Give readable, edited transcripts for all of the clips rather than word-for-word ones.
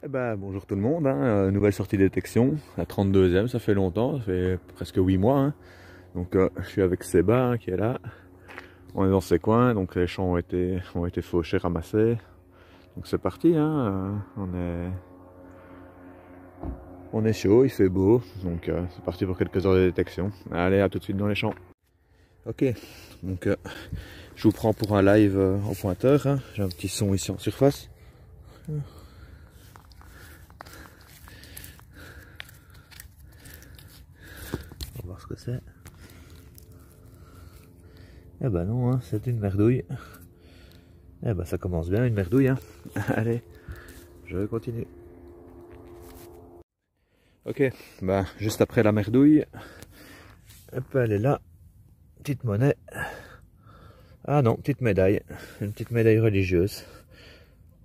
Eh ben, bonjour tout le monde, hein. Nouvelle sortie de détection, la 32e, ça fait longtemps, ça fait presque 8 mois. Hein. Donc je suis avec Séba hein, qui est là, on est dans ses coins, donc les champs ont été fauchés, ramassés. Donc c'est parti, hein. On est chaud, il fait beau, donc c'est parti pour quelques heures de détection. Allez, à tout de suite dans les champs. Ok, donc je vous prends pour un live au pointeur, hein. J'ai un petit son ici en surface. On va voir ce que c'est. Eh ben non, hein, c'est une merdouille. Eh ben ça commence bien, une merdouille. Hein. Allez, je continue. Ok, bah juste après la merdouille. Hop, elle est là. Petite monnaie. Ah non, petite médaille. Une petite médaille religieuse.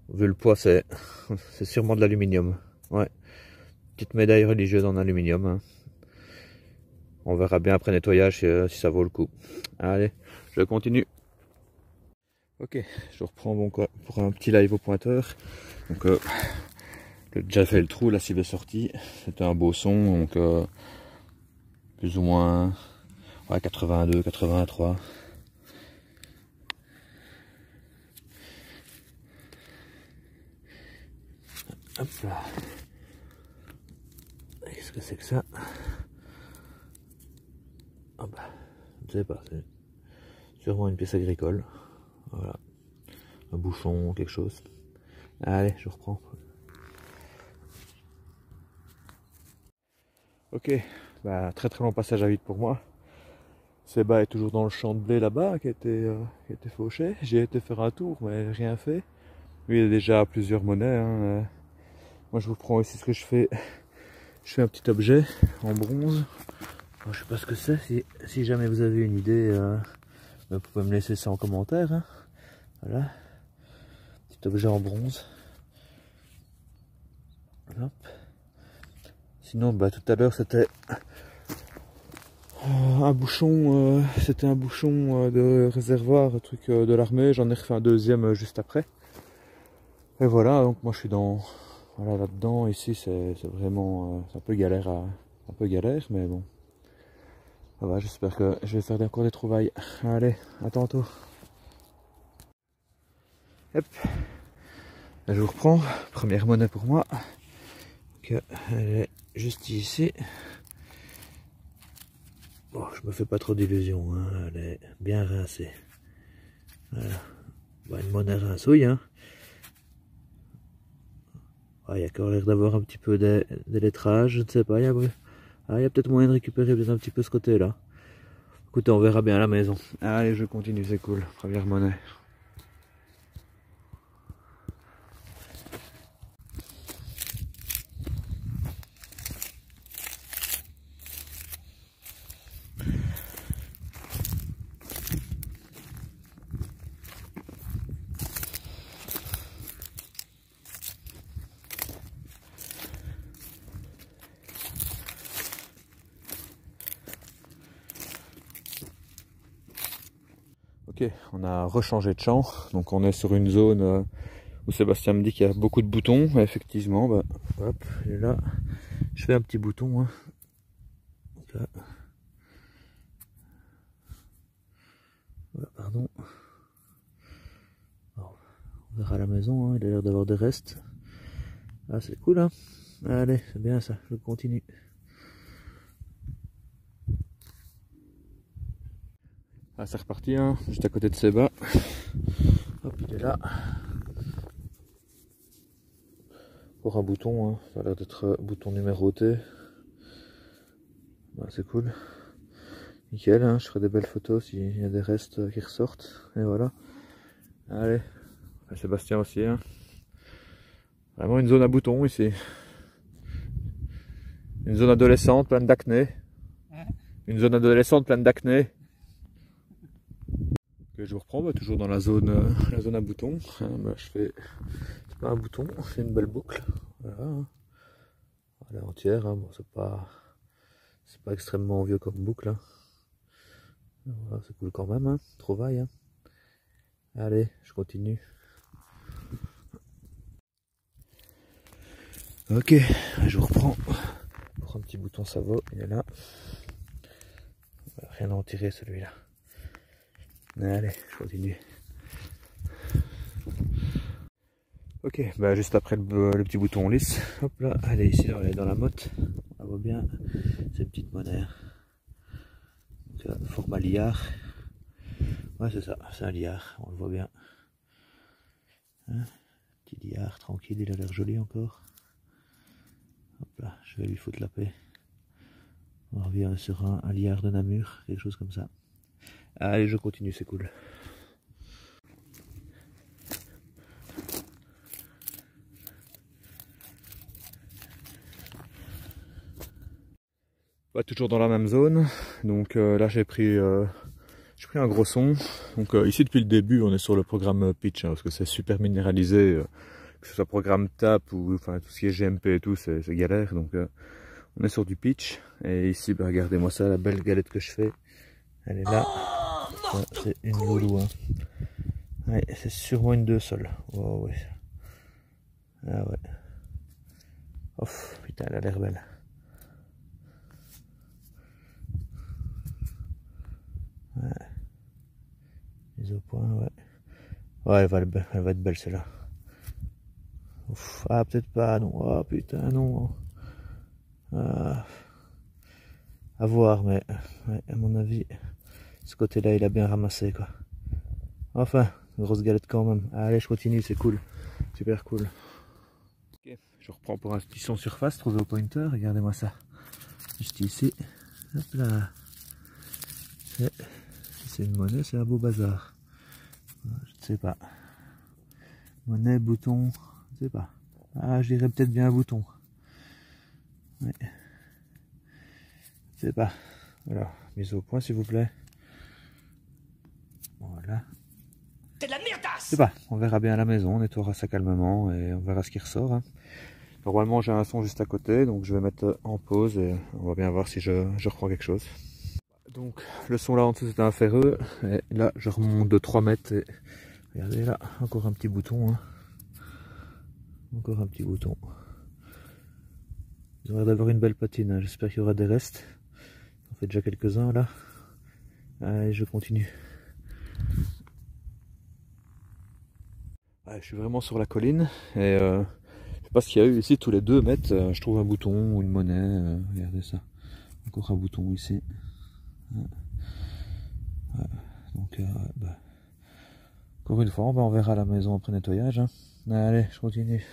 Vu le poids, c'est sûrement de l'aluminium. Ouais. Petite médaille religieuse en aluminium. Hein. On verra bien après nettoyage si ça vaut le coup. Allez, je continue. Ok, je reprends bon, quoi, pour un petit live au pointeur. Donc, j'ai déjà fait le trou, la cible est sortie. C'était un beau son, donc plus ou moins ouais, 82, 83. Hop là. Qu'est-ce que c'est que ça? Ah bah, je sais pas, c'est sûrement une pièce agricole. Voilà. Un bouchon, quelque chose. Allez, je reprends. Ok, bah très très long passage à vide pour moi. Séba est toujours dans le champ de blé là-bas qui a été fauché. J'ai été faire un tour mais rien fait. Lui il a déjà plusieurs monnaies. Hein. Moi je vous prends ici ce que je fais. Je fais un petit objet en bronze. Alors, je sais pas ce que c'est. Si jamais vous avez une idée, vous pouvez me laisser ça en commentaire. Hein. Voilà. Petit objet en bronze. Hop. Sinon bah tout à l'heure c'était un bouchon, de réservoir, un truc de l'armée. J'en ai refait un deuxième juste après. Et voilà, donc moi je suis voilà, là-dedans. Ici c'est vraiment c'est un peu galère mais bon. Ça va, j'espère que je vais faire encore des trouvailles. Allez, à tantôt. Hop, là, je vous reprends. Première monnaie pour moi. Donc, elle est juste ici. Bon, je me fais pas trop d'illusions, hein. Elle est bien rincée. Voilà. Bah, une monnaie rincouille, hein. Il y a encore l'air d'avoir un petit peu de lettrage, je ne sais pas. Il y a peut-être moyen de récupérer peut-être un petit peu ce côté-là. Écoutez, on verra bien à la maison. Allez, je continue, c'est cool. Première monnaie. Ok, on a rechangé de champ, donc on est sur une zone où Sébastien me dit qu'il y a beaucoup de boutons. Et effectivement, bah, hop, il est là. Je fais un petit bouton. Hein. Donc là. Voilà, pardon. Alors, on verra à la maison, hein, il a l'air d'avoir des restes. Ah, c'est cool, hein. Allez, c'est bien ça, je continue. Ah, c'est reparti, hein, juste à côté de Séba. Hop, il est là. Pour un bouton, hein. Ça a l'air d'être bouton numéroté. Bah, c'est cool. Nickel, hein. Je ferai des belles photos s'il y a des restes qui ressortent. Et voilà. Allez, Sébastien aussi. Hein. Vraiment une zone à boutons ici. Une zone adolescente pleine d'acné. Une zone adolescente pleine d'acné. Que je vous reprends, bah, toujours dans la zone à boutons. Hein, bah, c'est pas un bouton, c'est une belle boucle. Voilà. Hein. Elle est entière. Hein. Bon, c'est pas extrêmement vieux comme boucle. Hein. Voilà, c'est cool quand même. Hein. Trouvaille. Hein. Allez, je continue. Ok, je vous reprends. Pour un petit bouton, ça va, il est là. Rien à en tirer celui-là. Allez, je continue. Ok, bah juste après le petit bouton on lisse. Hop là, allez ici, on est dans la motte. On voit bien ces petites monnaies. Format liard. Ouais, c'est ça, c'est un liard, on le voit bien. Hein, petit liard, tranquille, il a l'air joli encore. Hop là, je vais lui foutre la paix. On revient sur un liard de Namur, quelque chose comme ça. Allez, je continue, c'est cool. Bah, toujours dans la même zone. Donc là, j'ai pris un gros son. Donc ici, depuis le début, on est sur le programme pitch, hein, parce que c'est super minéralisé. Que ce soit programme TAP ou enfin tout ce qui est GMP et tout, c'est galère. Donc on est sur du pitch. Et ici, bah, regardez-moi ça, la belle galette que je fais. Elle est là. C'est une loulou. Hein. Ouais, c'est sûrement une 2 sol. Oh, ouais. Ah ouais. Oh putain, elle a l'air belle. Ouais. Mise au point, ouais. Ouais, elle va être belle celle-là. Ah, peut-être pas, non. Oh putain, non. Ah. À voir, mais ouais, à mon avis, ce côté-là, il a bien ramassé, quoi. Enfin, grosse galette quand même. Allez, je continue, c'est cool. Super cool. Ok, je reprends pour un petit son surface, trouvé au pointer. Regardez-moi ça. Juste ici. Hop là. C'est une monnaie, c'est un beau bazar. Je ne sais pas. Monnaie, bouton, je ne sais pas. Ah, je dirais peut-être bien un bouton. Ouais. Je sais pas. Alors, mise au point s'il vous plaît. Voilà. C'est de la merdasse! Je sais pas, on verra bien à la maison, on nettoiera ça calmement et on verra ce qui ressort. Hein. Normalement j'ai un son juste à côté, donc je vais mettre en pause et on va bien voir si je reprends quelque chose. Donc le son là en dessous c'était un ferreux, et là je remonte de 3 mètres et regardez là, encore un petit bouton. Hein. Encore un petit bouton. Ils ont l'air d'avoir une belle patine, hein. J'espère qu'il y aura des restes. On fait déjà quelques-uns là. Allez, je continue. Ouais, je suis vraiment sur la colline et je sais pas ce qu'il y a eu ici tous les 2 mètres. Je trouve un bouton ou une monnaie. Regardez ça. Encore un bouton ici. Ouais. Donc, bah, encore une fois, on verra à la maison après nettoyage. Hein. Allez, je continue.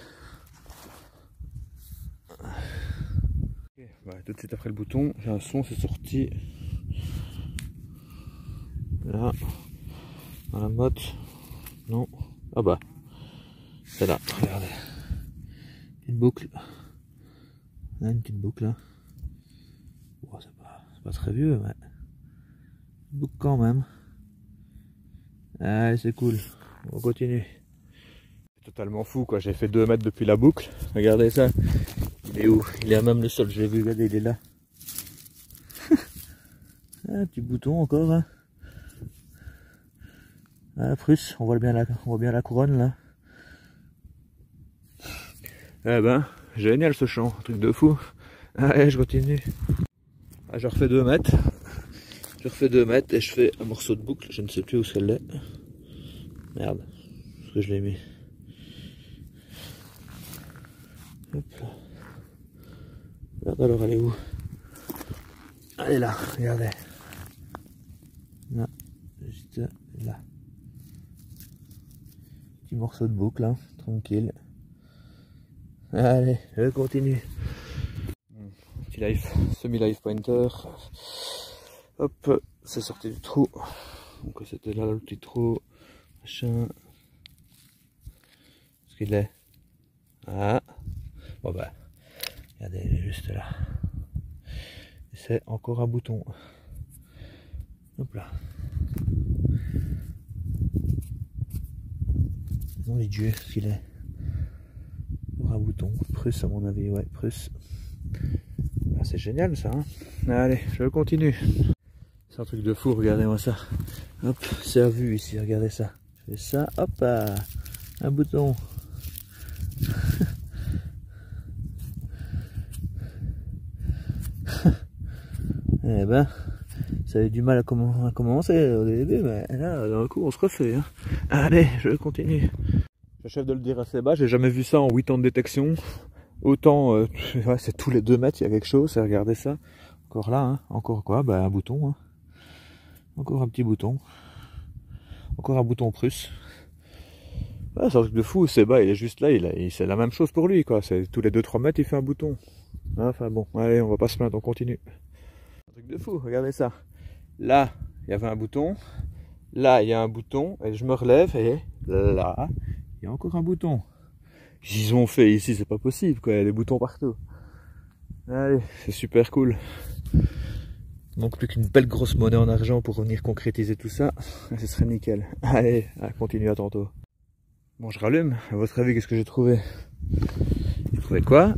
Okay, bah, tout de suite après le bouton, j'ai un son, c'est sorti. Là, dans la motte. Non. Ah bah, c'est là, regardez. Une boucle. Là, une petite boucle là. Bon, c'est pas très vieux, mais une boucle quand même. Allez, c'est cool. On continue. C'est totalement fou quoi, j'ai fait 2 mètres depuis la boucle. Regardez ça. Il est où? Il est à même le sol, je l'ai vu, regardez, il est là. Un petit bouton encore. Hein. Ah, Prusse, on voit bien la couronne là. Eh ben, génial ce champ, un truc de fou. Allez, je continue. Ah, je refais 2 mètres. Je refais 2 mètres et je fais un morceau de boucle. Je ne sais plus où celle est. Merde, parce que je l'ai mis. Hop là. Merde, alors elle est où? Elle est là, regardez. Là, juste là. Petit morceau de boucle, hein, tranquille. Allez, je continue. Petit live, semi-live pointer. Hop, c'est sorti du trou. Donc c'était là le petit trou. Machin. Ce qu'il est. Ah. Bon bah. Regardez, il est juste là. C'est encore un bouton. Hop là. Non les dieux, ce qu'il est. Encore un bouton. Prusse à mon avis, ouais, Prusse. Ah, c'est génial ça. Hein. Allez, je continue. C'est un truc de fou, regardez-moi ça. Hop, c'est à vue ici, regardez ça. Je fais ça, hop, un bouton. ben, ça avait du mal à commencer au début, mais là, d'un coup, on se refait. Hein. Allez, je continue. J'achève de le dire assez bas, j'ai jamais vu ça en 8 ans de détection. Autant, ouais, c'est tous les 2 mètres, il y a quelque chose, regardez ça. Encore là, hein. Encore quoi? Bah, un bouton. Hein. Encore un petit bouton. Encore un bouton prusse. Ah, c'est un truc de fou, c'est bas, il est juste là, c'est la même chose pour lui, quoi. C'est tous les 2-3 mètres, il fait un bouton. Enfin bon, allez, on va pas se plaindre, on continue. Un truc de fou, regardez ça. Là, il y avait un bouton. Là, il y a un bouton, et je me relève, et là, il y a encore un bouton. Ils ont fait ici, c'est pas possible, quoi, il y a des boutons partout. Allez, c'est super cool. Donc plus qu'une belle grosse monnaie en argent pour venir concrétiser tout ça, ce serait nickel. Allez, à continuer à tantôt. Bon, je rallume. À votre avis, qu'est-ce que j'ai trouvé? J'ai trouvé quoi?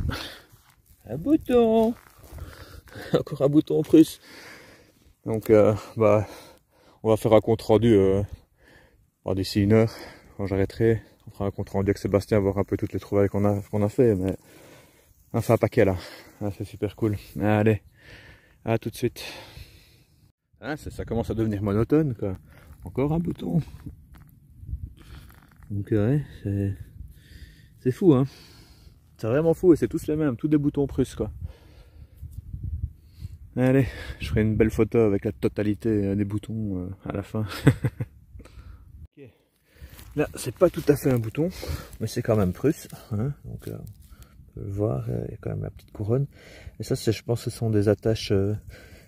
Un bouton. Encore un bouton en plus. Donc, bah, on va faire un compte rendu d'ici 1 heure. Quand j'arrêterai, on fera un compte rendu avec Sébastien, voir un peu toutes les trouvailles qu'on a fait. Mais enfin, un paquet là. Ah, c'est super cool. Allez, à tout de suite. Ah, ça commence à devenir monotone, quoi. Encore un bouton. Donc ouais, c'est fou, hein. C'est vraiment fou et c'est tous les mêmes, tous des boutons prusses, quoi. Allez, je ferai une belle photo avec la totalité des boutons à la fin. Okay. Là, c'est pas tout à fait un bouton, mais c'est quand même prusse, hein. Donc on peut le voir, il y a quand même la petite couronne. Et ça, je pense que ce sont des attaches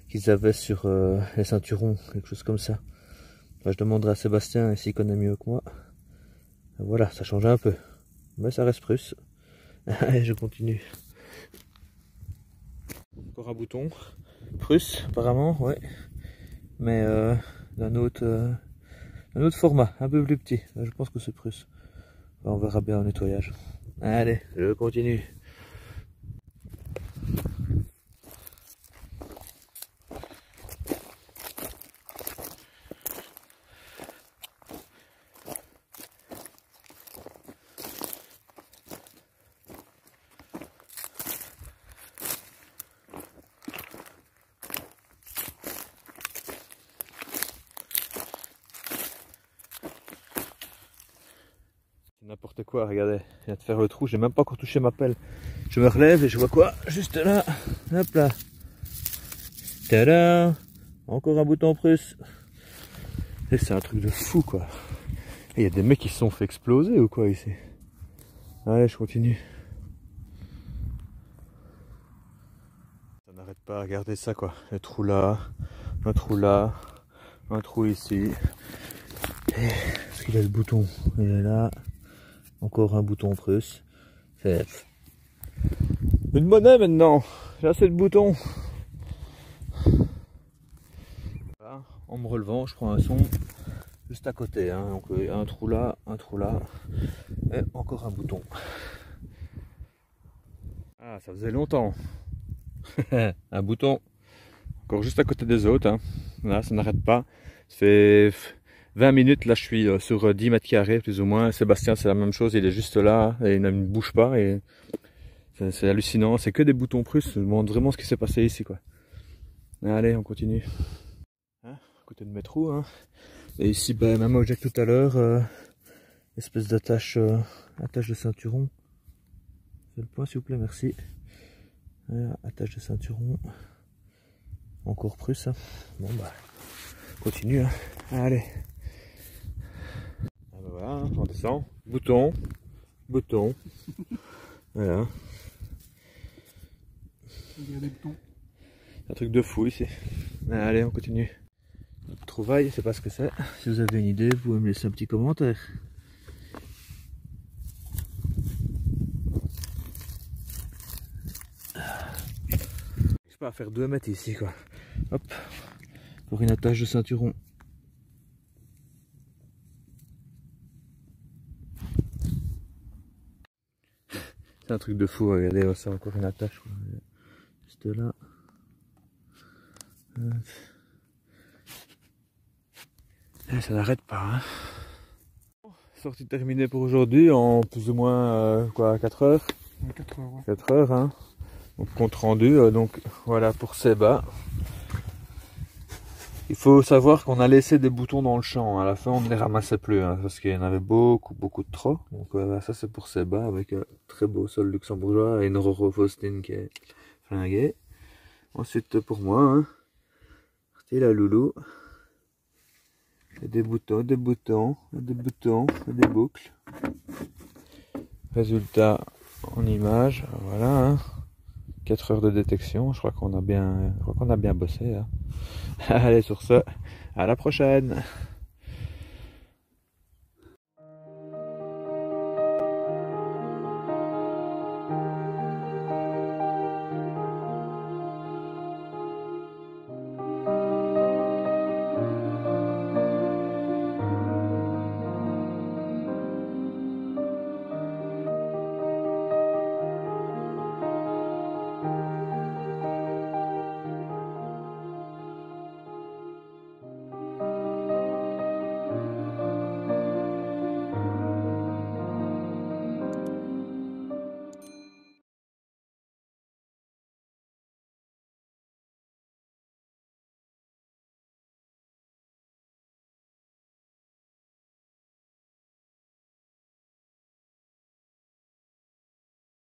qu'ils avaient sur les ceinturons, quelque chose comme ça. Enfin, je demanderai à Sébastien s'il connaît mieux que moi. Voilà, ça change un peu, mais ça reste prusse. Allez, je continue. Encore un bouton, prusse apparemment, ouais, mais d'un autre format, un peu plus petit. Je pense que c'est prusse. On verra bien au nettoyage. Allez, je continue. N'importe quoi, regardez, je viens de faire le trou, j'ai même pas encore touché ma pelle. Je me relève et je vois quoi? Juste là, hop là. Tada! Encore un bouton prusse. Et c'est un truc de fou, quoi. Il y a des mecs qui se sont fait exploser ou quoi ici? Allez, je continue. Ça n'arrête pas, regardez ça, quoi. Un trou là, un trou là, un trou ici. Est-ce qu'il a le bouton? Il est là. Encore un bouton prusse. C'est une monnaie maintenant. J'ai assez de boutons. Voilà. En me relevant, je prends un son juste à côté. Hein. Donc un trou là, et encore un bouton. Ah, ça faisait longtemps. Un bouton. Encore juste à côté des autres. Hein. Là, ça n'arrête pas. Ça fait 20 minutes, là je suis sur 10 mètres carrés plus ou moins. Sébastien c'est la même chose, il est juste là et il ne bouge pas et c'est hallucinant. C'est que des boutons prusses, je me demande vraiment ce qui s'est passé ici, quoi. Allez, on continue. Hein, à côté de mes trous. Hein. Et ici, bah, même objet que tout à l'heure, espèce d'attache attache de ceinturon. Fais le point s'il vous plaît, merci. Voilà, attache de ceinturon. Encore prusse. Hein. Bon bah, continue. Hein. Allez. Voilà, on descend, bouton, bouton, voilà. Un truc de fou ici. Allez, on continue. Notre trouvaille, je sais pas ce que c'est. Si vous avez une idée, vous pouvez me laisser un petit commentaire. Je sais pas à faire 2 mètres ici, quoi. Hop, pour une attache de ceinturon. C'est un truc de fou, regardez, c'est encore une attache, quoi. Juste là. Et ça n'arrête pas. Hein. Sortie terminée pour aujourd'hui en plus ou moins quoi, 4 heures. 4 heures, ouais. 4 heures, hein. Donc compte rendu, donc voilà pour Séba. Il faut savoir qu'on a laissé des boutons dans le champ. À la fin, on ne les ramassait plus hein, parce qu'il y en avait beaucoup de trop. Donc ça, c'est pour ces bas avec un très beau sol luxembourgeois et une Roro Faustine qui est flinguée. Ensuite, pour moi, hein, c'est la loulou. Et des boutons, des boutons, des boutons, des boucles. Résultat en image, voilà. Hein. 4 heures de détection, je crois qu'on a bien bossé. Hein. Allez, sur ce, à la prochaine.